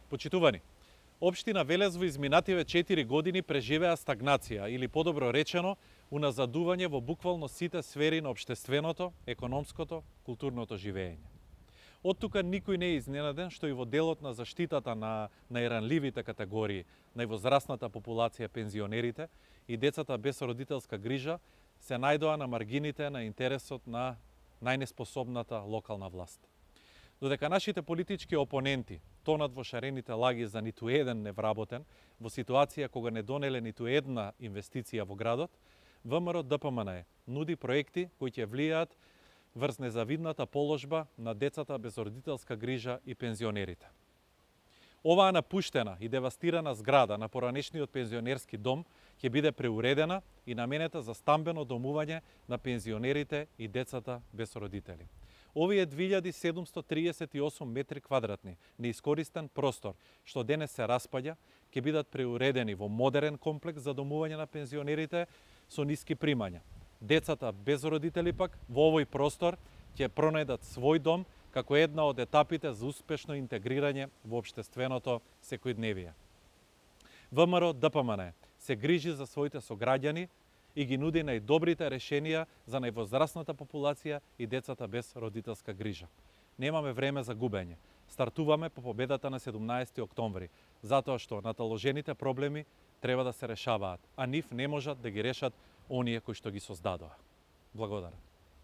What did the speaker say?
Почитувани, Општина Велес во изминативе 4 години преживеа стагнација или подобро речено, уназадување во буквално сите сфери на општественото, економското, културното живење. Од тука никој не е изненаден што и во делот на заштитата на најранливите категории, највозрасната популација, пензионерите и децата без родителска грижа се најдоа на маргините на интересот на најнеспособната локална власт. Додека нашите политички опоненти тонат во шарените лаги за ниту еден невработен, во ситуација кога не донеле ниту една инвестиција во градот, ВМРО ДПМН нуди проекти кои ќе влијаат врз незавидната положба на децата без родителска грижа и пензионерите. Оваа напуштена и девастирана зграда на поранешниот пензионерски дом ќе биде преуредена и наменета за стамбено домување на пензионерите и децата без родители. Овие 2738 метри квадратни неискористен простор, што денес се распаѓа, ќе бидат преуредени во модерен комплекс за домување на пензионерите со ниски примања. Децата без родители пак во овој простор ќе пронајдат свој дом како една од етапите за успешно интегрирање во општественото секојдневие. ВМРО ДПМН се грижи за своите сограѓани и ги нуди најдобрите решенија за највозрасната популација и децата без родителска грижа. Немаме време за губење. Стартуваме по победата на 17 октомври, затоа што наталожените проблеми треба да се решаваат, а нив не можат да ги решат оние кои што ги создадоа. Благодарам.